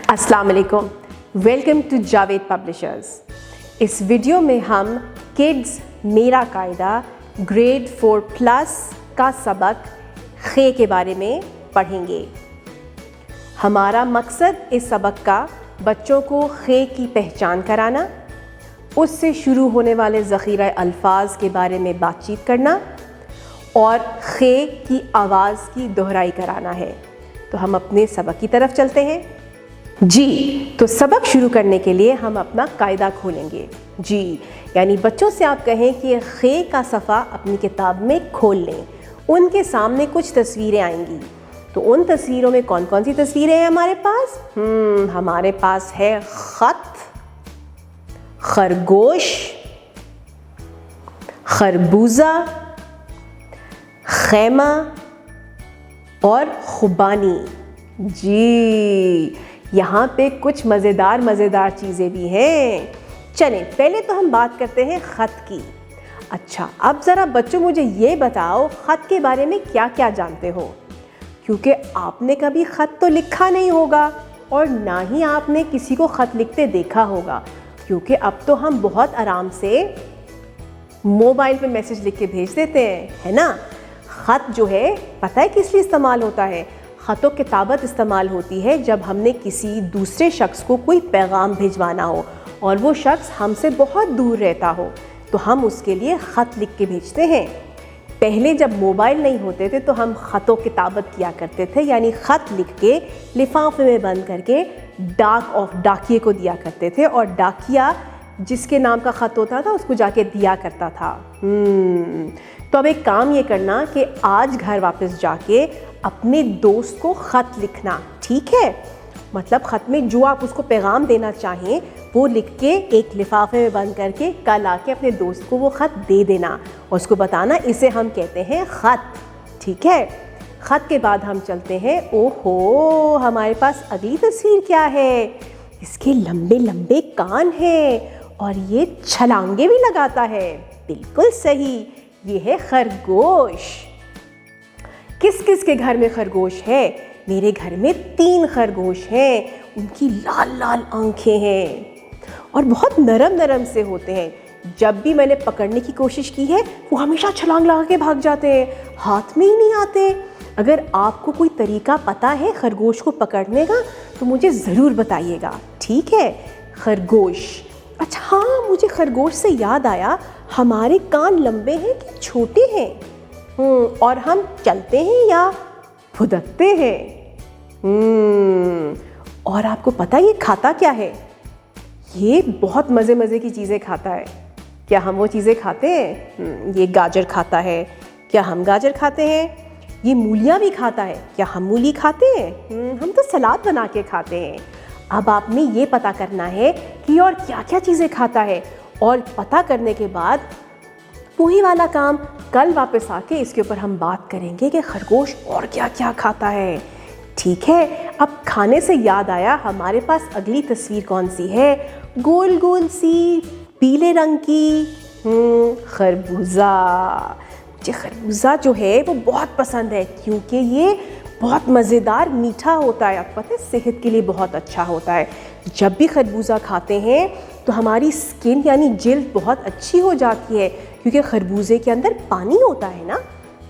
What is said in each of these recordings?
अस्सलाम वालेकुम, welcome to Javed publishers. इस वीडियो में हम किड्स मेरा कायदा ग्रेड 4+ का सबक खे के बारे में पढ़ेंगे। हमारा मकसद इस सबक का बच्चों को खे की पहचान कराना, उससे शुरू होने वाले ज़ख़ीरा अल्फाज के बारे में बातचीत करना और खे की आवाज़ की दोहराई कराना है। तो हम अपने सबक की तरफ चलते हैं। जी, तो सबक शुरू करने के लिए हम अपना कायदा खोलेंगे। जी यानी बच्चों से आप कहें कि खे का सफ़ा अपनी किताब में खोल लें। उनके सामने कुछ तस्वीरें आएंगी, तो उन तस्वीरों में कौन कौन सी तस्वीरें हैं हमारे पास? हमारे पास है ख़त, खरगोश, खरबूजा, खैमा और खुबानी। जी, यहाँ पे कुछ मज़ेदार चीज़ें भी हैं। चलें, पहले तो हम बात करते हैं ख़त की। अच्छा, अब ज़रा बच्चों मुझे ये बताओ, ख़त के बारे में क्या क्या जानते हो? क्योंकि आपने कभी ख़त तो लिखा नहीं होगा और ना ही आपने किसी को ख़त लिखते देखा होगा, क्योंकि अब तो हम बहुत आराम से मोबाइल पे मैसेज लिख के भेज देते हैं, है ना। ख़त जो है पता है किस लिए इस्तेमाल होता है? ख़तों किताबत इस्तेमाल होती है जब हमने किसी दूसरे शख्स को कोई पैगाम भिजवाना हो और वो शख्स हमसे बहुत दूर रहता हो, तो हम उसके लिए ख़त लिख के भेजते हैं। पहले जब मोबाइल नहीं होते थे तो हम ख़तों किताबत किया करते थे, यानी ख़त लिख के लिफाफे में बंद करके डाकिए को दिया करते थे और डाकिया जिसके नाम का ख़त होता था उसको जाके दिया करता था। तो अब एक काम ये करना कि आज घर वापस जाके अपने दोस्त को ख़त लिखना, ठीक है? मतलब ख़त में जो आप उसको पैगाम देना चाहें वो लिख के एक लिफाफे में बंद करके कल आके अपने दोस्त को वो ख़त दे देना और उसको बताना इसे हम कहते हैं ख़त, ठीक है? ख़त के बाद हम चलते हैं, ओहो हमारे पास अगली तस्वीर क्या है? इसके लंबे लंबे कान हैं और ये छलांगे भी लगाता है। बिल्कुल सही, ये है खरगोश। किस किस के घर में खरगोश है? मेरे घर में 3 खरगोश हैं। उनकी लाल लाल आंखें हैं और बहुत नरम से होते हैं। जब भी मैंने पकड़ने की कोशिश की है वो हमेशा छलांग लगा के भाग जाते हैं, हाथ में ही नहीं आते। अगर आपको कोई तरीका पता है खरगोश को पकड़ने का तो मुझे ज़रूर बताइएगा, ठीक है? खरगोश। अच्छा हाँ, मुझे खरगोश से याद आया, हमारे कान लंबे हैं कि छोटे हैं? और हम चलते हैं या फुदकते हैं? और आपको पता है ये खाता क्या है? ये बहुत मज़े की चीज़ें खाता है। क्या हम वो चीज़ें खाते हैं? ये गाजर खाता है। क्या हम गाजर खाते हैं? ये मूलियाँ भी खाता है। क्या हम मूली खाते हैं? हम तो सलाद बना के खाते हैं। अब आपने ये पता करना है कि और क्या क्या चीज़ें खाता है, और पता करने के बाद वही वाला काम कल वापस आके इसके ऊपर हम बात करेंगे कि खरगोश और क्या क्या खाता है, ठीक है? अब खाने से याद आया, हमारे पास अगली तस्वीर कौन सी है? गोल गोल सी पीले रंग की खरबूजा। मुझे खरबूजा जो है वो बहुत पसंद है क्योंकि ये बहुत मज़ेदार मीठा होता है। आपको पता है सेहत के लिए बहुत अच्छा होता है। जब भी खरबूजा खाते हैं तो हमारी स्किन यानी जिल्द बहुत अच्छी हो जाती है क्योंकि खरबूजे के अंदर पानी होता है ना,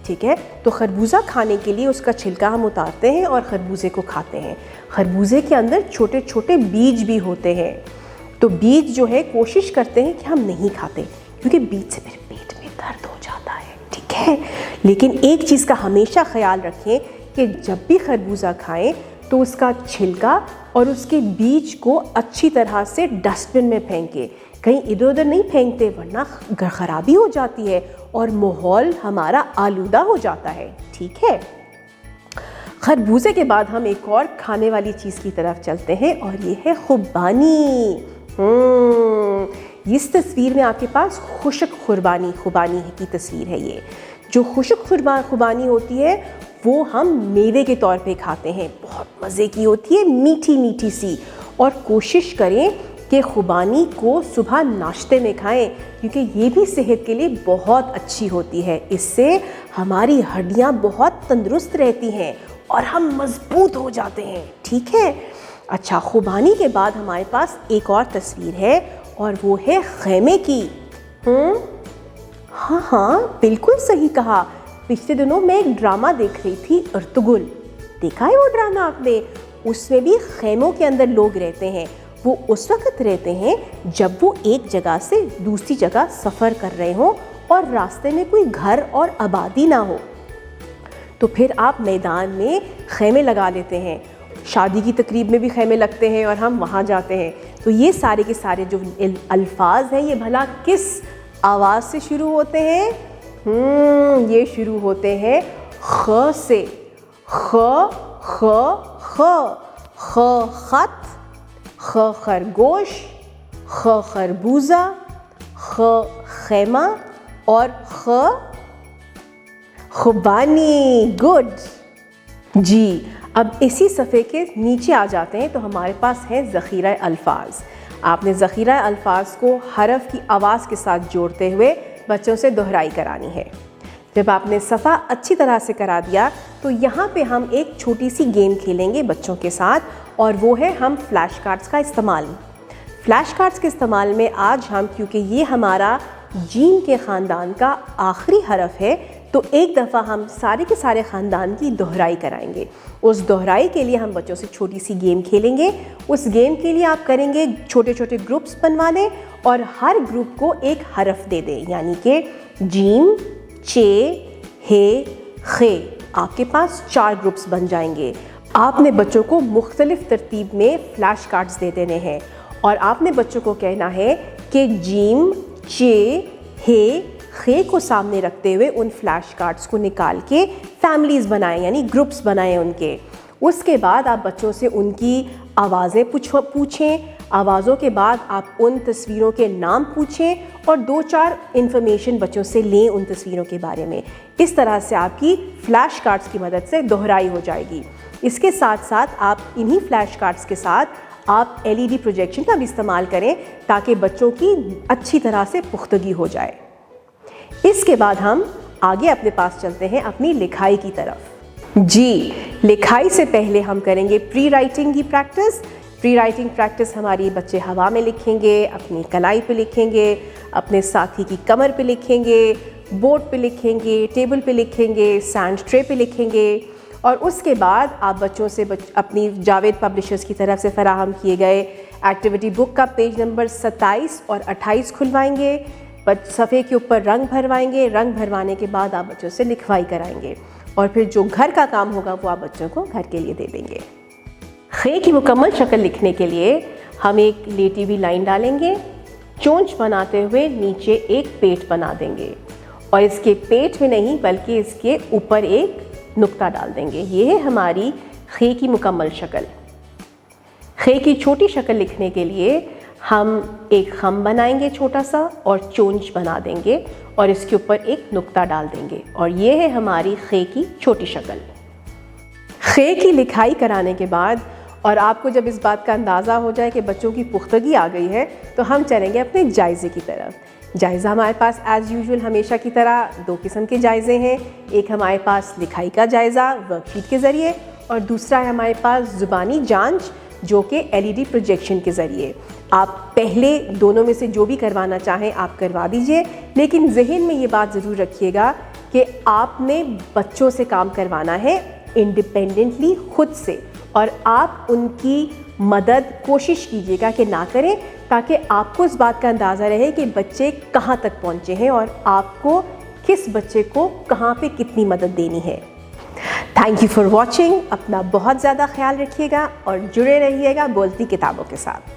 ठीक है? तो खरबूजा खाने के लिए उसका छिलका हम उतारते हैं और खरबूजे को खाते हैं। खरबूजे के अंदर छोटे छोटे बीज भी होते हैं, तो बीज जो है कोशिश करते हैं कि हम नहीं खाते क्योंकि बीज से मेरे पेट में दर्द हो जाता है, ठीक है? लेकिन एक चीज़ का हमेशा ख्याल रखें कि जब भी खरबूजा खाएं तो उसका छिलका और उसके बीज को अच्छी तरह से डस्टबिन में फेंकें। कहीं इधर उधर नहीं फेंकते वरना खराबी हो जाती है और माहौल हमारा आलूदा हो जाता है, ठीक है? खरबूजे के बाद हम एक और खाने वाली चीज़ की तरफ चलते हैं और ये है खुबानी। इस तस्वीर में आपके पास खुशक खुबानी की तस्वीर है। ये जो खुशक खुबानी होती है वो हम मेवे के तौर पे खाते हैं। बहुत मज़े की होती है, मीठी सी। और कोशिश करें कि खुबानी को सुबह नाश्ते में खाएं क्योंकि ये भी सेहत के लिए बहुत अच्छी होती है। इससे हमारी हड्डियां बहुत तंदुरुस्त रहती हैं और हम मज़बूत हो जाते हैं, ठीक है? اچھا، خوبانی کے بعد ہمارے پاس ایک اور تصویر ہے اور وہ ہے خیمے کی۔ ہاں بالکل صحیح کہا۔ پچھلے دنوں میں ایک ڈرامہ دیکھ رہی تھی، ارطغرل، دیکھا ہے وہ ڈرامہ آپ نے؟ اس میں بھی خیموں کے اندر لوگ رہتے ہیں۔ وہ اس وقت رہتے ہیں جب وہ ایک جگہ سے دوسری جگہ سفر کر رہے ہوں اور راستے میں کوئی گھر اور آبادی نہ ہو، تو پھر آپ میدان میں خیمے لگا لیتے ہیں۔ شادی کی تقریب میں بھی خیمے لگتے ہیں اور ہم وہاں جاتے ہیں۔ تو یہ سارے کے سارے جو الفاظ ہیں، یہ بھلا کس آواز سے شروع ہوتے ہیں؟ یہ شروع ہوتے ہیں خ سے۔ خ خ خ خ خط، خ خرگوش، خ خربوزہ، خ خیمہ اور خ خوبانی۔ گڈ جی، اب اسی صفحے کے نیچے آ جاتے ہیں تو ہمارے پاس ہے ذخیرہ الفاظ۔ آپ نے ذخیرہ الفاظ کو حرف کی آواز کے ساتھ جوڑتے ہوئے بچوں سے دہرائی کرانی ہے۔ جب آپ نے صفحہ اچھی طرح سے کرا دیا تو یہاں پہ ہم ایک چھوٹی سی گیم کھیلیں گے بچوں کے ساتھ، اور وہ ہے ہم فلیش کارڈز کا استعمال۔ فلیش کارڈز کے استعمال میں آج ہم، کیونکہ یہ ہمارا جیم کے خاندان کا آخری حرف ہے، تو ایک دفعہ ہم سارے کے سارے خاندان کی دہرائی کرائیں گے۔ اس دہرائی کے لیے ہم بچوں سے چھوٹی سی گیم کھیلیں گے۔ اس گیم کے لیے آپ کریں گے چھوٹے چھوٹے گروپس بنوا لیں اور ہر گروپ کو ایک حرف دے دیں، یعنی کہ جیم، چے، ہے، خے۔ آپ کے پاس 4 گروپس بن جائیں گے۔ آپ نے بچوں کو مختلف ترتیب میں فلیش کارڈز دے دینے ہیں اور آپ نے بچوں کو کہنا ہے کہ جیم، چے، ہے، خے کو سامنے رکھتے ہوئے ان فلیش کارڈز کو نکال کے فیملیز بنائیں، یعنی گروپس بنائیں ان کے۔ اس کے بعد آپ بچوں سے ان کی آوازیں پوچھیں۔ آوازوں کے بعد آپ ان تصویروں کے نام پوچھیں اور 2-4 انفارمیشن بچوں سے لیں ان تصویروں کے بارے میں۔ اس طرح سے آپ کی فلیش کارڈز کی مدد سے دہرائی ہو جائے گی۔ اس کے ساتھ ساتھ آپ انہی فلیش کارڈز کے ساتھ آپ LED پروجیکشن کا بھی استعمال کریں تاکہ بچوں کی اچھی طرح سے پختگی ہو جائے۔ اس کے بعد ہم آگے اپنے پاس چلتے ہیں اپنی لکھائی کی طرف۔ جی، لکھائی سے پہلے ہم کریں گے پری رائٹنگ کی پریکٹس۔ پری رائٹنگ پریکٹس ہماری بچے ہوا میں لکھیں گے، اپنی کلائی پہ لکھیں گے، اپنے ساتھی کی کمر پہ لکھیں گے، بورڈ پہ لکھیں گے، ٹیبل پہ لکھیں گے، سینڈ ٹرے پہ لکھیں گے۔ اور اس کے بعد آپ بچوں سے اپنی جاوید پبلشرز کی طرف سے فراہم کیے گئے ایکٹیویٹی بک کا پیج نمبر 27 اور 28 کھلوائیں گے، صفحے کے اوپر رنگ بھروائیں گے۔ رنگ بھروانے کے بعد آپ بچوں سے لکھوائی کرائیں گے اور پھر جو گھر کا کام ہوگا وہ آپ بچوں کو گھر کے لیے دے دیں گے۔ خے کی مکمل شکل لکھنے کے لیے ہم ایک لیٹی ہوئی لائن ڈالیں گے، چونچ بناتے ہوئے نیچے ایک پیٹ بنا دیں گے اور اس کے پیٹ میں نہیں بلکہ اس کے اوپر ایک نقطہ ڈال دیں گے۔ یہ ہے ہماری خے کی مکمل شکل۔ خے کی چھوٹی شکل لکھنے کے لیے ہم ایک خم بنائیں گے چھوٹا سا اور چونچ بنا دیں گے اور اس کے اوپر ایک نقطہ ڈال دیں گے، اور یہ ہے ہماری خے کی چھوٹی شکل۔ خے کی لکھائی کرانے کے بعد اور آپ کو جب اس بات کا اندازہ ہو جائے کہ بچوں کی پختگی آ گئی ہے تو ہم چلیں گے اپنے جائزے کی طرف۔ جائزہ ہمارے پاس ایز یوزول ہمیشہ کی طرح 2 قسم کے جائزے ہیں۔ ایک ہمارے پاس لکھائی کا جائزہ ورک شیٹ کے ذریعے، اور دوسرا ہے ہمارے پاس زبانی جانچ جو کہ LED پروجیکشن کے ذریعے۔ آپ پہلے دونوں میں سے جو بھی کروانا چاہیں آپ کروا دیجئے، لیکن ذہن میں یہ بات ضرور رکھیے گا کہ آپ نے بچوں سے کام کروانا ہے انڈیپینڈنٹلی، خود سے، اور آپ ان کی مدد کوشش کیجیے گا کہ نہ کریں، تاکہ آپ کو اس بات کا اندازہ رہے کہ بچے کہاں تک پہنچے ہیں اور آپ کو کس بچے کو کہاں پہ کتنی مدد دینی ہے۔ Thank you for watching. اپنا بہت زیادہ خیال رکھیے گا اور جڑے رہیے گا بولتی کتابوں کے ساتھ۔